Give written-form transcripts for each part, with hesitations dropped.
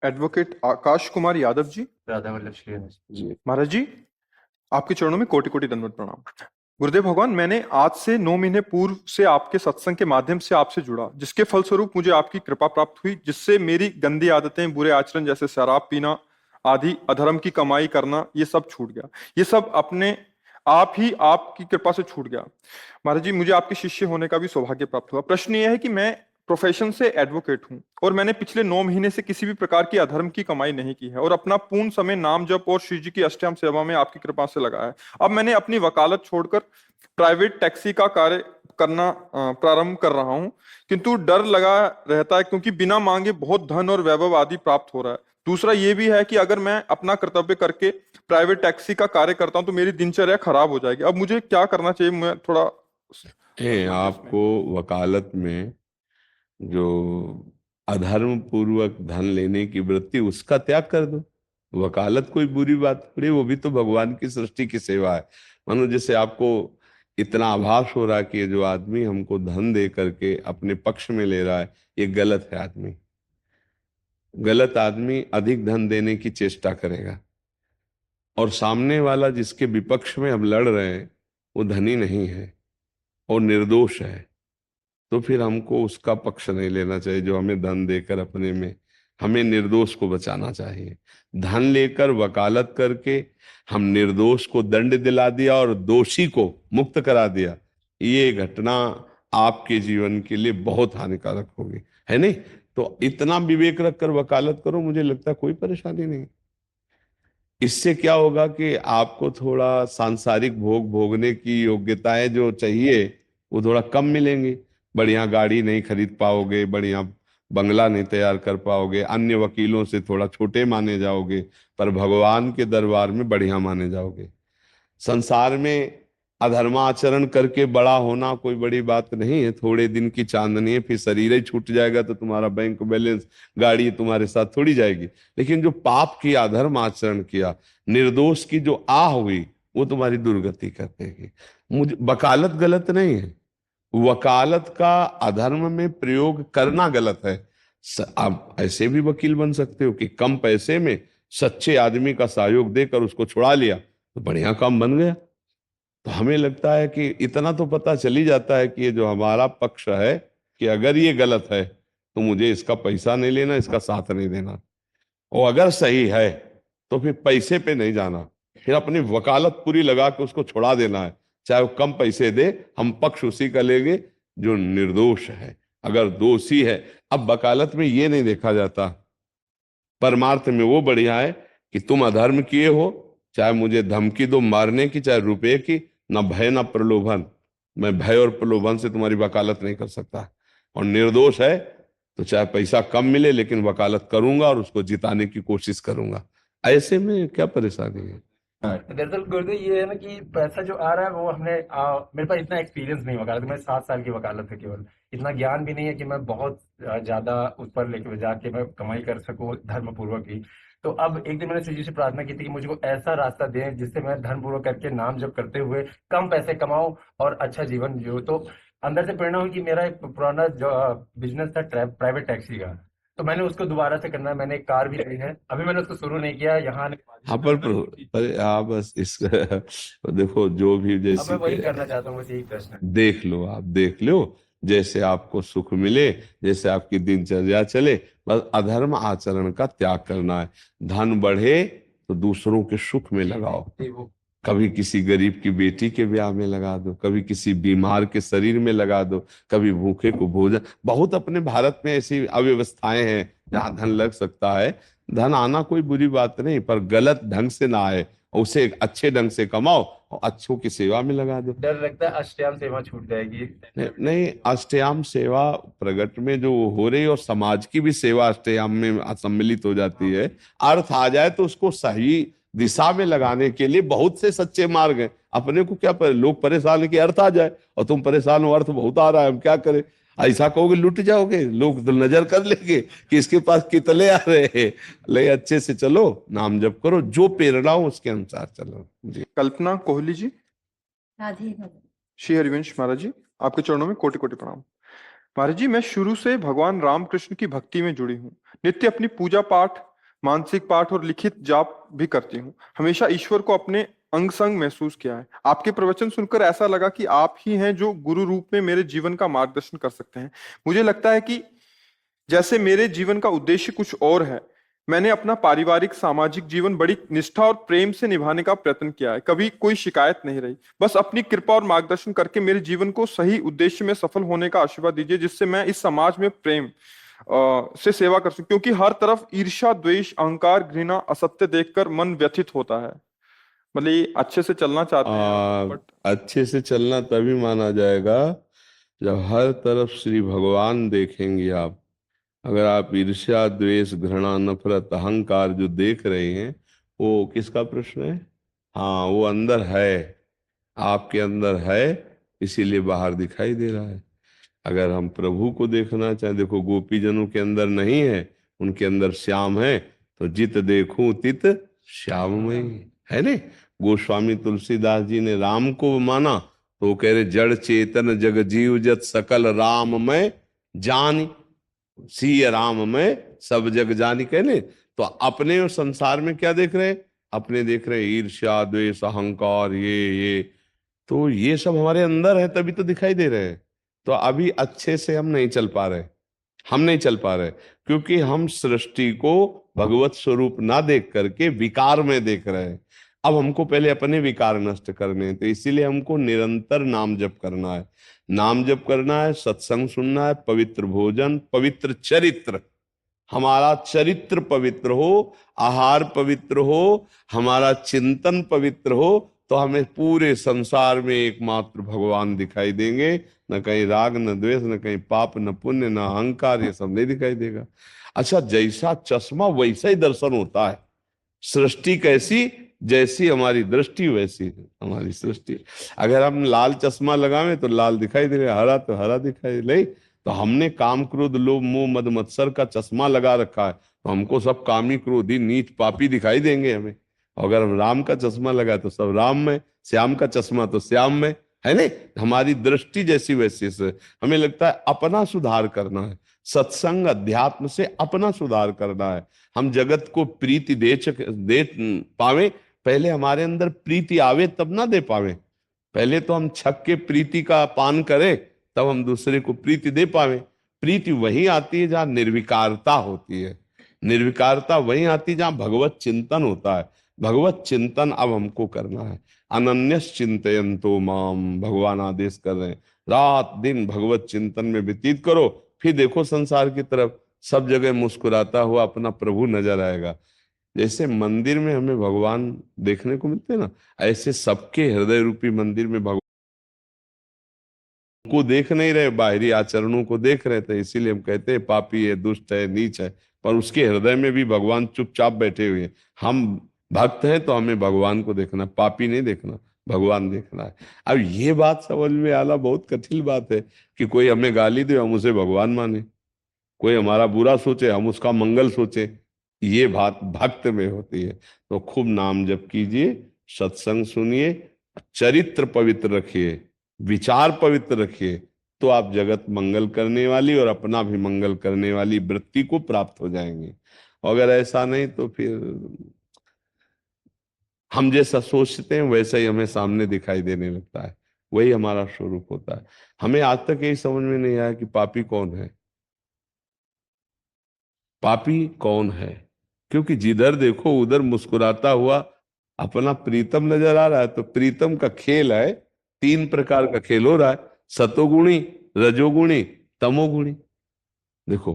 Advocate Akash Kumar Yadav ji. Radha Vallabh Srivastava ji महाराज जी, आपके चरणों में कोटि कोटि दंडवत प्रणाम। गुरुदेव भगवान, मैंने आज से 9 महीने पूर्व से आपके सत्संग के माध्यम से आपसे जुड़ा, जिसके फलस्वरूप मुझे आपकी कृपा प्राप्त हुई, जिससे मेरी गंदी आदतें, बुरे आचरण जैसे शराब पीना आदि, अधर्म की कमाई करना, ये सब छूट गया। ये सब अपने आप ही आपकी कृपा से छूट गया। महाराज जी, मुझे आपके शिष्य होने का भी सौभाग्य प्राप्त हुआ। प्रश्न यह है कि मैं प्रोफेशन से एडवोकेट हूं और मैंने पिछले 9 महीने से किसी भी प्रकार की अधर्म की कमाई नहीं की है और अपना पूर्ण समय नाम जप और श्री जी की अष्टयाम सेवा में आपकी कृपा से लगाया है। अब मैंने अपनी वकालत छोड़कर प्राइवेट टैक्सी का कार्य करना प्रारंभ कर रहा हूं, किंतु डर लगा रहता है क्योंकि बिना मांगे बहुत धन और वैभव आदि प्राप्त हो रहा है। दूसरा ये भी है कि अगर मैं अपना कर्तव्य करके प्राइवेट टैक्सी का कार्य करता हूं तो मेरी दिनचर्या खराब हो जाएगी। अब मुझे क्या करना चाहिए? मैं थोड़ा आपको वकालत में जो अधर्म पूर्वक धन लेने की वृत्ति, उसका त्याग कर दो। वकालत कोई बुरी बात थोड़ी, वो भी तो भगवान की सृष्टि की सेवा है। मानो जैसे आपको इतना आभास हो रहा है कि ये जो आदमी हमको धन दे करके अपने पक्ष में ले रहा है, ये गलत है। आदमी गलत आदमी अधिक धन देने की चेष्टा करेगा, और सामने वाला जिसके विपक्ष में हम लड़ रहे हैं वो धनी नहीं है और निर्दोष है, तो फिर हमको उसका पक्ष नहीं लेना चाहिए जो हमें धन देकर अपने में, हमें निर्दोष को बचाना चाहिए। धन लेकर वकालत करके हम निर्दोष को दंड दिला दिया और दोषी को मुक्त करा दिया, ये घटना आपके जीवन के लिए बहुत हानिकारक होगी, है नहीं? तो इतना विवेक रखकर वकालत करो, मुझे लगता है कोई परेशानी नहीं। इससे क्या होगा कि आपको थोड़ा सांसारिक भोग भोगने की योग्यताएं जो चाहिए वो थोड़ा कम मिलेंगी। बढ़िया गाड़ी नहीं खरीद पाओगे, बढ़िया बंगला नहीं तैयार कर पाओगे, अन्य वकीलों से थोड़ा छोटे माने जाओगे, पर भगवान के दरबार में बढ़िया माने जाओगे। संसार में अधर्माचरण करके बड़ा होना कोई बड़ी बात नहीं है, थोड़े दिन की चांदनी है, फिर शरीर ही छूट जाएगा तो तुम्हारा बैंक बैलेंस, गाड़ी तुम्हारे साथ थोड़ी जाएगी। लेकिन जो पाप किया, अधर्म आचरण किया, निर्दोष की जो आह हुई, वो तुम्हारी दुर्गति कर देगी। मुझे वकालत गलत नहीं है, वकालत का अधर्म में प्रयोग करना गलत है। आप ऐसे भी वकील बन सकते हो कि कम पैसे में सच्चे आदमी का सहयोग देकर उसको छुड़ा लिया तो बढ़िया काम बन गया। तो हमें लगता है कि इतना तो पता चल ही जाता है कि ये जो हमारा पक्ष है कि अगर ये गलत है तो मुझे इसका पैसा नहीं लेना, इसका साथ नहीं देना, और अगर सही है तो फिर पैसे पे नहीं जाना, फिर अपनी वकालत पूरी लगा के उसको छुड़ा देना है, चाहे वो कम पैसे दे, हम पक्ष उसी का लेंगे जो निर्दोष है। अगर दोषी है, अब वकालत में ये नहीं देखा जाता, परमार्थ में वो बढ़िया है कि तुम अधर्म किए हो, चाहे मुझे धमकी दो मारने की, चाहे रुपए की, ना भय ना प्रलोभन, मैं भय और प्रलोभन से तुम्हारी वकालत नहीं कर सकता। और निर्दोष है तो चाहे पैसा कम मिले लेकिन वकालत करूंगा और उसको जिताने की कोशिश करूंगा। ऐसे में क्या परेशानी है? दरअसल गुरुदेव ये है ना कि पैसा जो आ रहा है वो मेरे पास इतना एक्सपीरियंस नहीं वकालत में, 7 साल की वकालत है केवल, इतना ज्ञान भी नहीं है कि मैं बहुत ज्यादा उस पर लेके जाके मैं कमाई कर सकूं धर्म पूर्वक ही। तो अब एक दिन मैंने श्री जी से प्रार्थना की थी कि मुझे को ऐसा रास्ता दें जिससे मैं धर्म पूर्वक करके नाम जप करते हुए कम पैसे कमाऊं और अच्छा जीवन जियो। तो अंदर से प्रेरणा हुई कि मेरा एक पुराना जो बिजनेस था प्राइवेट टैक्सी का, तो मैंने उसको दोबारा से करना है। मैंने एक कार भी ली है, अभी मैंने उसको शुरू नहीं किया यहाँ हाँ पर आप बस इस देखो, जो भी अब मैं जैसे वही करना चाहता हूँ, बस यही प्रश्न है। देख लो, आप देख लो, जैसे आपको सुख मिले, जैसे आपकी दिनचर्या चले, बस अधर्म आचरण का त्याग करना है। धन बढ़े तो दूसरों के सुख में लगाओ, कभी किसी गरीब की बेटी के ब्याह में लगा दो, कभी किसी बीमार के शरीर में लगा दो, कभी भूखे को भोजन। बहुत अपने भारत में ऐसी अव्यवस्थाएं हैं जहां धन लग सकता है। धन आना कोई बुरी बात नहीं, पर गलत ढंग से ना आए, उसे अच्छे ढंग से कमाओ और अच्छों की सेवा में लगा दो। डर लगता है अष्टयाम सेवा छूट जाएगी। नहीं, अष्टयाम सेवा प्रगट में जो हो रही, और समाज की भी सेवा अष्टयाम में सम्मिलित हो जाती है। अर्थ आ जाए तो उसको सही दिशा में लगाने के लिए बहुत से सच्चे मार्ग हैं। अपने को क्या लोग परेशान है कि अर्थ आ जाए, और तुम परेशान हो अर्थ बहुत आ रहा है, हम क्या करें? ऐसा कहोगे लुट जाओगे, लोग तो नजर कर लेंगे कि इसके पास कितने आ रहे हैं। ले अच्छे से चलो, नाम जप करो, जो प्रेरणा हो उसके अनुसार चलो जी। कल्पना कोहली जी। राधे राधे। श्री हरिवंश महाराज जी, आपके चरणों में कोटि कोटि प्रणाम। महाराज जी, मैं शुरू से भगवान रामकृष्ण की भक्ति में जुड़ी हूँ। नित्य अपनी पूजा पाठ मानसिक पाठ और लिखित जाप भी करती हूँ। हमेशा ईश्वर को अपने अंग संग महसूस किया है। आपके प्रवचन सुनकर ऐसा लगा कि आप ही हैं जो गुरु रूप में मेरे जीवन का मार्गदर्शन कर सकते हैं। मुझे लगता है कि जैसे मेरे जीवन का उद्देश्य कुछ और है। मैंने अपना पारिवारिक सामाजिक जीवन बड़ी निष्ठा और प्रेम से निभाने का प्रयत्न किया है। कभी कोई शिकायत नहीं रही। बस अपनी कृपा और मार्गदर्शन करके मेरे जीवन को सही उद्देश्य में सफल होने का आशीर्वाद दीजिए, जिससे मैं इस समाज में प्रेम से सेवा कर सकूं, क्योंकि हर तरफ ईर्ष्या, द्वेष, अहंकार, घृणा, असत्य देखकर मन व्यथित होता है। मतलब ये अच्छे से चलना चाहते हैं आप, बट अच्छे से चलना तभी माना जाएगा जब हर तरफ श्री भगवान देखेंगे आप। अगर आप ईर्ष्या, द्वेष, घृणा, नफरत, अहंकार जो देख रहे हैं, वो किसका प्रश्न है? हाँ, वो अंदर है, आपके अंदर है, इसीलिए बाहर दिखाई दे रहा है। अगर हम प्रभु को देखना चाहें, देखो गोपीजनों के अंदर नहीं है, उनके अंदर श्याम है, तो जित देखूं तित श्याममय है ने। गोस्वामी तुलसीदास जी ने राम को माना तो वो कह रहे जड़ चेतन जग जीव जत सकल राममय जानी, सिय राम में सब जग जानी कहने। तो अपने और संसार में क्या देख रहे हैं? अपने देख रहे हैं ईर्ष्या, द्वेष, अहंकार, ये तो ये सब हमारे अंदर है, तभी तो दिखाई दे रहे हैं। तो अभी अच्छे से हम नहीं चल पा रहे, हम नहीं चल पा रहे, क्योंकि हम सृष्टि को भगवत स्वरूप ना देख करके विकार में देख रहे हैं। अब हमको पहले अपने विकार नष्ट करने हैं, तो इसीलिए हमको निरंतर नाम जप करना है। नाम जप करना है, सत्संग सुनना है, पवित्र भोजन, पवित्र चरित्र, हमारा चरित्र पवित्र हो, आहार पवित्र हो, हमारा चिंतन पवित्र हो, तो हमें पूरे संसार में एकमात्र भगवान दिखाई देंगे। न कहीं राग, न द्वेष, न कहीं पाप, न पुण्य, न अहंकार, ये सब नहीं दिखाई देगा। अच्छा, जैसा चश्मा वैसा ही दर्शन होता है। सृष्टि कैसी, जैसी हमारी दृष्टि वैसी हमारी सृष्टि। अगर हम लाल चश्मा लगावे तो लाल दिखाई देगा, हरा तो हरा दिखाई नहीं। तो हमने काम, क्रोध, लोभ, मोह, मद, मत्सर का चश्मा लगा रखा है, तो हमको सब कामी, क्रोधी, नीच, पापी दिखाई देंगे हमें। अगर हम राम का चश्मा लगाए तो सब राम में, श्याम का चश्मा तो श्याम में, है नहीं। हमारी दृष्टि जैसी वैसी से हमें लगता है अपना सुधार करना है। सत्संग अध्यात्म से अपना सुधार करना है। हम जगत को प्रीति दे पावे, पहले हमारे अंदर प्रीति आवे तब ना दे पावे। पहले तो हम छक के प्रीति का पान करें, तब हम दूसरे को प्रीति दे पावे। प्रीति वही आती है जहां निर्विकारता होती है। निर्विकारता वही आती है जहां भगवत चिंतन होता है। भगवत चिंतन अब हमको करना है। अनन्यस चिंतयन्तो माम, भगवान आदेश कर रहे हैं, रात दिन भगवत चिंतन में व्यतीत करो। फिर देखो संसार की तरफ, सब जगह मुस्कुराता हुआ अपना प्रभु नजर आएगा। जैसे मंदिर में हमें भगवान देखने को मिलते हैं ना, ऐसे सबके हृदय रूपी मंदिर में भगवान को देख नहीं रहे, बाहरी आचरणों को देख रहे थे। इसीलिए हम कहते हैं पापी है, दुष्ट है, नीच है, पर उसके हृदय में भी भगवान चुपचाप बैठे हुए हैं। हम भक्त हैं तो हमें भगवान को देखना, पापी नहीं देखना, भगवान देखना है। अब ये बात समझ में आना बहुत कठिन बात है कि कोई हमें गाली दे हम उसे भगवान माने, कोई हमारा बुरा सोचे हम उसका मंगल सोचे। ये बात भक्त में होती है। तो खूब नाम जप कीजिए, सत्संग सुनिए, चरित्र पवित्र रखिए, विचार पवित्र रखिए, तो आप जगत मंगल करने वाली और अपना भी मंगल करने वाली वृत्ति को प्राप्त हो जाएंगे। अगर ऐसा नहीं तो फिर हम जैसा सोचते हैं वैसा ही हमें सामने दिखाई देने लगता है, वही हमारा स्वरूप होता है। हमें आज तक यही समझ में नहीं आया कि पापी कौन है, पापी कौन है। क्योंकि जिधर देखो उधर मुस्कुराता हुआ अपना प्रीतम नजर आ रहा है। तो प्रीतम का खेल है, तीन प्रकार का खेल हो रहा है, सतोगुणी, रजोगुणी, तमोगुणी। देखो,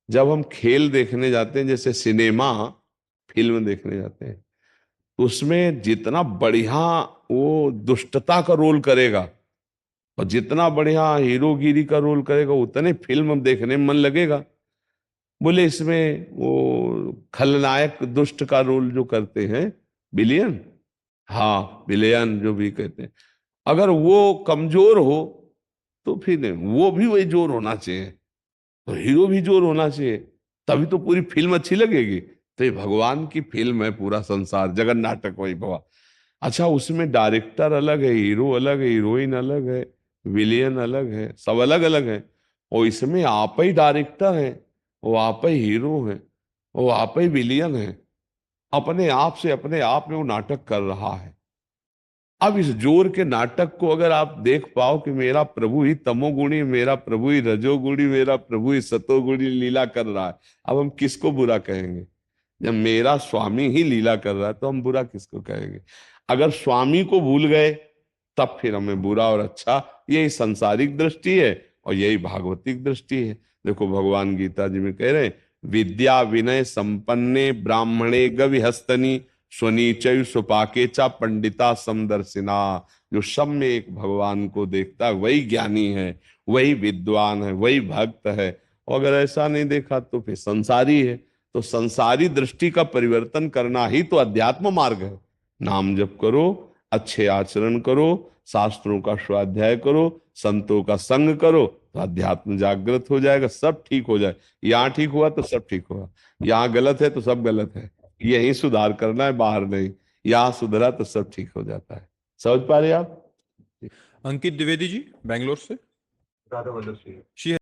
जब हम खेल देखने जाते हैं, जैसे सिनेमा फिल्म देखने जाते हैं, तो उसमें जितना बढ़िया वो दुष्टता का रोल करेगा और जितना बढ़िया हीरोगिरी का रोल करेगा, उतने फिल्म देखने में मन लगेगा। बोले इसमें वो खलनायक दुष्ट का रोल जो करते हैं, विलियन, हाँ विलियन जो भी कहते हैं, अगर वो कमजोर हो तो फिर नहीं, वो भी वही जोर होना चाहिए, तो हीरो भी जोर होना चाहिए, तभी तो पूरी फिल्म अच्छी लगेगी। तो ये भगवान की फिल्म है, पूरा संसार जगन नाटक वही भगवान। अच्छा, उसमें डायरेक्टर अलग है, हीरो अलग है, हीरोइन अलग है, विलियन अलग है, सब अलग अलग है। और इसमें आप ही डायरेक्टर हैं, वो आप ही हीरो हैं, वो आप ही विलियन है, अपने आप से अपने आप में वो नाटक कर रहा है। अब इस जोर के नाटक को अगर आप देख पाओ कि मेरा प्रभु ही तमोगुणी, मेरा प्रभु ही रजोगुणी, मेरा प्रभु ही सतोगुणी लीला कर रहा है, अब हम किसको बुरा कहेंगे? जब मेरा स्वामी ही लीला कर रहा है तो हम बुरा किसको कहेंगे? अगर स्वामी को भूल गए तब फिर हमें बुरा और अच्छा, यही सांसारिक दृष्टि है और यही भागवतिक दृष्टि है। देखो भगवान गीता जी में कह रहे हैं, विद्या विनय संपन्ने ब्राह्मणे गविहस्तनी स्वनीचय सुपाके चा पंडिता समदर्शिना। जो सब में एक भगवान को देखता है वही ज्ञानी है, वही विद्वान है, वही भक्त है। और अगर ऐसा नहीं देखा तो फिर संसारी है। तो संसारी दृष्टि का परिवर्तन करना ही तो अध्यात्म मार्ग है। नाम जप करो, अच्छे आचरण करो, शास्त्रों का स्वाध्याय करो, संतों का संग करो, तो अध्यात्म जागृत हो जाएगा, सब ठीक हो जाए। यहाँ ठीक हुआ तो सब ठीक हुआ, यहाँ गलत है तो सब गलत है। यही सुधार करना है, बाहर नहीं। यहाँ सुधरा तो सब ठीक हो जाता है। समझ पा रहे आप? अंकित द्विवेदी जी, बैंगलोर से। राधा वल्लभ सिंह। She